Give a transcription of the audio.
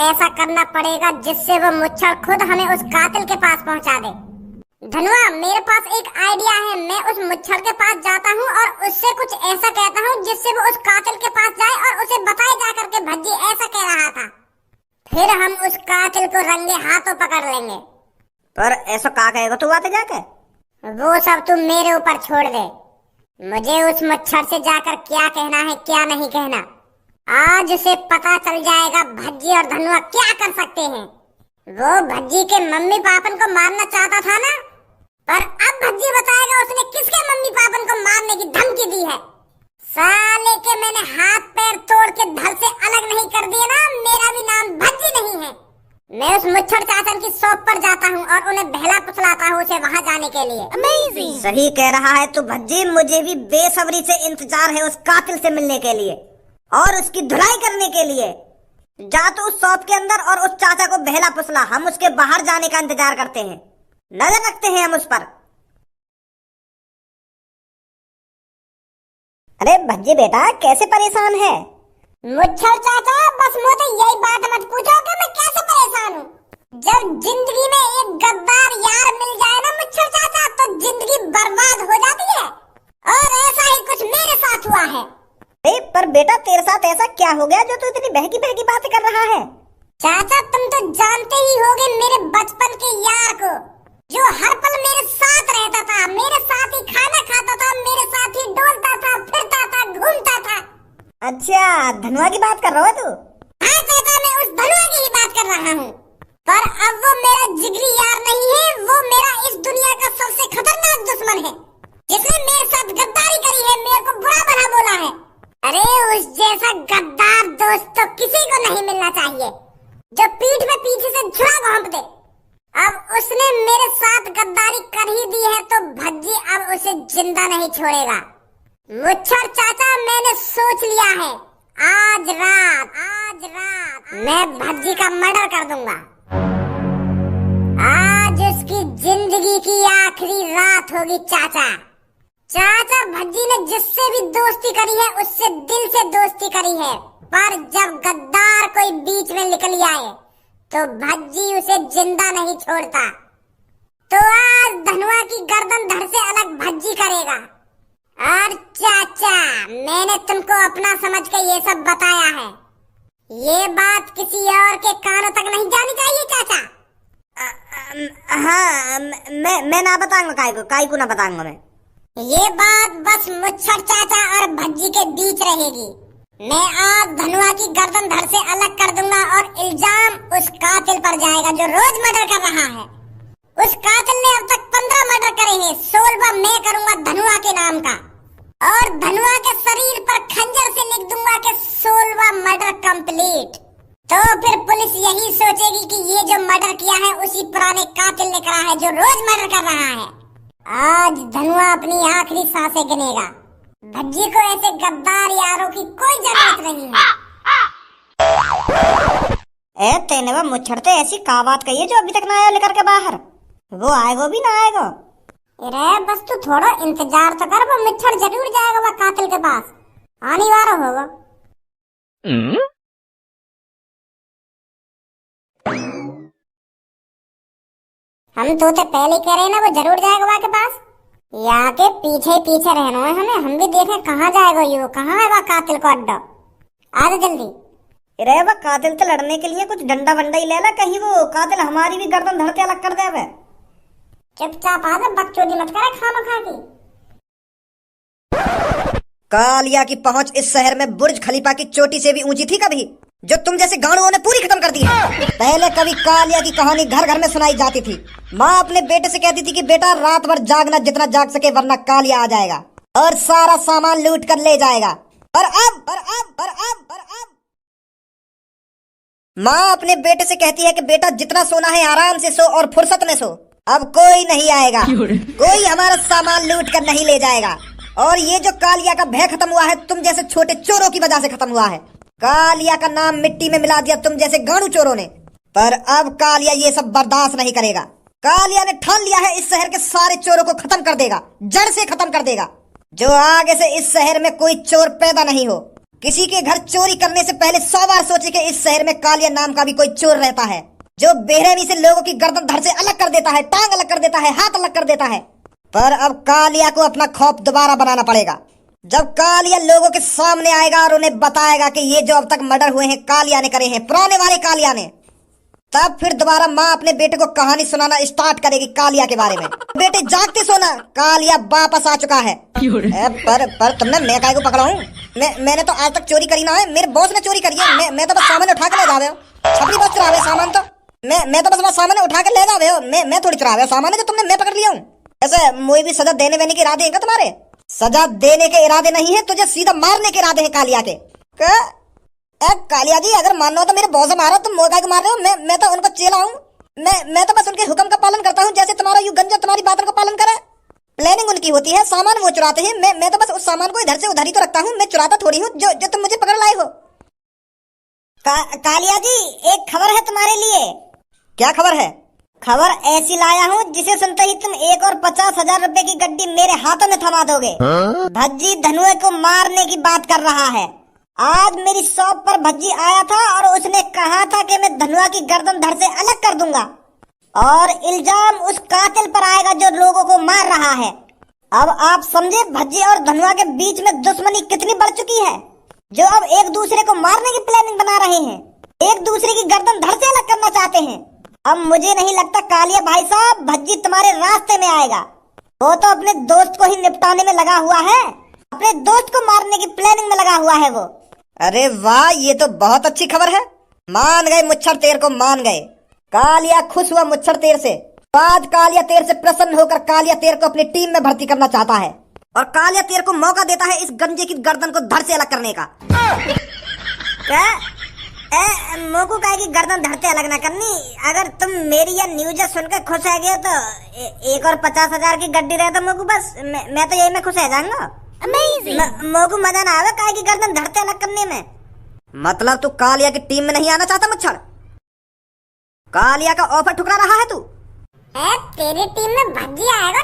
ऐसा करना पड़ेगा जिससे वो मुच्छर खुद हमें उस कातिल के पास पहुंचा दे। धनुआ, मेरे पास एक आइडिया है। मैं उस मुच्छर के पास जाता हूँ और उससे कुछ ऐसा कहता हूँ जिससे वो उस कातिल के पास जाए और उसे बताए जा करके भज्जी ऐसा कह रहा था। फिर हम उस कातिल को रंगे हाथों पकड़ लेंगे। पर ऐसा क्या कहेगा तू आते जाके? वो सब तुम मेरे ऊपर छोड़ दे। मुझे उस मच्छर से जाकर क्या कहना है क्या नहीं कहना, आज उसे पता चल जाएगा भज्जी और धनुआ क्या कर सकते हैं। वो भज्जी के मम्मी पापन को मारना चाहता था ना, पर अब भज्जी बताएगा उसने किसके मम्मी पापन को मारने की धमकी दी है। साले के मैंने हाथ पैर तोड़ के धड़ से अलग नहीं कर दिया ना, मेरा भी नाम भज्जी नहीं है। मैं उस मुच्छर चाचन की शॉप पर जाता हूँ और उन्हें बहला फुसलाता हूँ उसे वहाँ जाने के लिए। अमेजिंग। सही कह रहा है तू भज्जी, मुझे भी बेसब्री से इंतजार है उस कातिल से मिलने के लिए और उसकी धुलाई करने के लिए। जा तू उस शॉप के अंदर और उस चाचा को बहला फुसला, हम उसके बाहर जाने का इंतजार करते हैं, नजर रखते हैं हम उस पर। अरे भज्जी बेटा कैसे परेशान है? मुच्छर चाचा, बस मुझे यही बात मत पूछो कि मैं कैसे परेशान हूँ। जब जिंदगी में एक गद्दार यार मिल जाए ना मुच्छर चाचा, तो जिंदगी बर्बाद हो जाती है और ऐसा ही कुछ मेरे साथ हुआ है। पर बेटा तेरे साथ ऐसा क्या हो गया जो तू इतनी बहकी बहकी बातें कर रहा है? चाचा तुम तो जानते ही होगे मेरे बचपन के यार को, जो हर पल मेरे साथ रहता था, मेरे साथ ही खाना खाता था, मेरे साथ ही डोलता था, फिरता था, घूमता था। अच्छा, धनुआ की बात कर रहा है तू? हाँ चाचा, मैं उस धनुआ की ही बात कर रहा हूँ। पर अब वो मेरा जिगरी यार नहीं है, वो मेरा इस दुनिया का सबसे खतरनाक दुश्मन है, जिसने मेरे साथ गद्दारी करी है, मेरे को बुरा भला बोला है। अरे उस जैसा गद्दार दोस्त तो किसी को नहीं मिलना चाहिए, जो पीठ में पीछे से छुरा घोंप दे। अब उसने मेरे साथ गद्दारी कर ही दी है तो भज्जी अब उसे जिंदा नहीं छोड़ेगा। मुच्छर चाचा, मैंने सोच लिया है, आज रात मैं भज्जी का मर्डर कर दूंगा। आज उसकी जिंदगी की आखिरी रात होगी चाचा। चाचा, भज्जी ने जिससे भी दोस्ती करी है उससे दिल से दोस्ती करी है, पर जब गद्दार कोई बीच में निकल आए तो भज्जी उसे जिंदा नहीं छोड़ता। तो आज धनुआ की गर्दन धड़ से अलग भज्जी करेगा। और चाचा, मैंने तुमको अपना समझ के ये सब बताया है, ये बात किसी और के कानों तक नहीं जानी चाहिए चाचा। हाँ, मैं ना बताऊंगा, काय को ना बताऊंगा मैं। ये बात बस मुच्छर चाचा और भज्जी के बीच रहेगी। मैं आज धनुआ की गर्दन धड़ से अलग कर दूंगा और इल्जाम उस कातिल पर जाएगा जो रोज मर्डर कर रहा है। उस कातिल ने अब तक 15 मर्डर करे हैं, 16वां मैं करूंगा धनुआ के नाम का, और धनुआ के शरीर पर खंजर से लिख दूंगा कि 16वां मर्डर कंप्लीट। तो फिर पुलिस यही सोचेगी कि ये जो मर्डर किया है उसी पुराने कातिल ने करा है जो रोज मर्डर कर रहा है। आज धनुआ अपनी आखिरी सांसें गिनेगा। भज्जी को ऐसे गद्दार यारों की कोई जरूरत नहीं है। तेने वो मुच्छड़ते ऐसी का बात कही है जो अभी तक ना आया लेकर के बाहर? वो आएगा भी ना आएगा? अरे बस तू थोड़ा इंतजार तो कर, वो मुच्छड़ जरूर जाएगा वो कातिल के पास, आने वाला होगा। हम तो पहले कह रहे हैं ना, वो जरूर जाएगा वहाँ के पास। यहाँ के पीछे पीछे रहना है हमें, हम भी देखें कहाँ जाएगा ये, कहाँ है वह कातिल को अड्डा। आ जा जल्दी। अरे वह कातिल से लड़ने के लिए कुछ डंडा वंडा ही ले ला, कहीं वो कातिल हमारी भी गर्दन धड़ के अलग कर दे। वे चुपचाप आ जा, बकचोदी मत करे खामा खा की। कालिया की पहुंच इस शहर में बुर्ज खलीफा की चोटी से भी ऊंची थी कभी, जो तुम जैसे गाड़ुओं ने पूरी खत्म कर दी है। पहले कभी कालिया की कहानी घर घर में सुनाई जाती थी। माँ अपने बेटे से कहती थी कि बेटा रात भर जागना जितना जाग सके, वरना कालिया आ जाएगा और सारा सामान लूट कर ले जाएगा। और अब माँ अपने बेटे से कहती है कि बेटा जितना सोना है आराम से सो और फुर्सत में सो, अब कोई नहीं आएगा, कोई हमारा सामान लूट कर नहीं ले जाएगा। और ये जो कालिया का भय खत्म हुआ है तुम जैसे छोटे चोरों की वजह से खत्म हुआ है। कालिया का नाम मिट्टी में मिला दिया तुम जैसे गाड़ू चोरों ने। पर अब कालिया ये सब बर्दाश्त नहीं करेगा। कालिया ने ठान लिया है इस शहर के सारे चोरों को खत्म कर देगा, जड़ से खत्म कर देगा। जो आगे से इस शहर में कोई चोर पैदा नहीं हो। किसी के घर चोरी करने से पहले 100 बार सोचे कि इस शहर में कालिया नाम का भी कोई चोर रहता है, जो बेरहमी से लोगों की गर्दन धड़ से अलग कर देता है, टांग अलग कर देता है, हाथ अलग कर देता है। पर अब कालिया को अपना खौफ दोबारा बनाना पड़ेगा। जब कालिया लोगों के सामने आएगा और उन्हें बताएगा कि ये जो अब तक मर्डर हुए हैं कालिया ने करे हैं, पुराने वाले कालिया ने, तब फिर दोबारा माँ अपने बेटे को कहानी सुनाना स्टार्ट करेगी कालिया के बारे में। बेटे जागते सोना, कालिया वापस आ चुका है। पर तुमने मैं काहे को पकड़ा हूँ? मैंने तो आज तक चोरी करी ना है, मेरे बॉस ने चोरी करी है। मैं तो बस सामान उठा के ले जावे हो, छपरी बस चुरावे सामान तो मैं तो बस सामान उठा के ले जावे हो, मैं थोड़ी चुरावे सामान जो तुमने मैं पकड़ लिया हूँ। ऐसे मुझे भी सजा देने वेने के इरादे हैं क्या तुम्हारे? सजा देने के इरादे नहीं है, तुझे सीधा मारने के इरादे हैं कालिया के। कालिया जी अगर मानो तो मेरे बॉस मारा, तुम मोगा को मार रहे हो। मैं तो उनको चेला हूँ, मैं तो बस उनके हुक्म का पालन करता हूँ, जैसे तुम्हारा यू गंजा तुम्हारी बातों का पालन करे। प्लानिंग उनकी होती है, सामान वो चुराते हैं, मैं तो बस उस सामान को इधर से उधर ही तो रखता हूँ, मैं चुराता थोड़ी हूँ जो तुम मुझे पकड़ लाए हो। कालिया जी एक खबर है तुम्हारे लिए। क्या खबर है? खबर ऐसी लाया हूँ जिसे सुनते ही तुम 1 और 50,000 रुपए की गड्डी मेरे हाथों में थमा दोगे। भज्जी धनुए को मारने की बात कर रहा है। आज मेरी शॉप पर भज्जी आया था और उसने कहा था कि मैं धनुआ की गर्दन धड़ से अलग कर दूंगा और इल्जाम उस कातिल पर आएगा जो लोगों को मार रहा है। अब आप समझे भज्जी और धनुआ के बीच में दुश्मनी कितनी बढ़ चुकी है, जो अब एक दूसरे को मारने की प्लानिंग बना रहे हैं, एक दूसरे की गर्दन धड़ से अलग करना चाहते हैं। अब मुझे नहीं लगता कालिया भाई साहब भज्जी तुम्हारे रास्ते में आएगा। वो तो अपने दोस्त को ही निपटाने में लगा हुआ है, अपने दोस्त को मारने की प्लानिंग में लगा हुआ है वो। अरे वाह, ये तो बहुत अच्छी खबर है। मान गए मुच्छर तेर को, मान गए। कालिया खुश हुआ मुच्छर तेर से। आज कालिया तेर से प्रसन्न होकर कालिया तेर को अपनी टीम में भर्ती करना चाहता है और कालिया तेर को मौका देता है इस गंजे की गर्दन को धड़ से अलग करने का। क्या मोकू काहे की गर्दन धड़ से अलग ना करनी? अगर तुम मेरी या न्यूज सुनकर खुश है गए तो 1 और 50,000 की गड्डी रहे तो मोकू बस मैं तो यही में खुश है जाऊंगा। मोकू मजा ना आवे काहे की गर्दन धड़ से अलग करने में। मतलब तू कालिया की टीम में नहीं आना चाहता मुच्छर? कालिया का ऑफर ठुकरा रहा है तू? तेरी टीम में भज्जी आएगा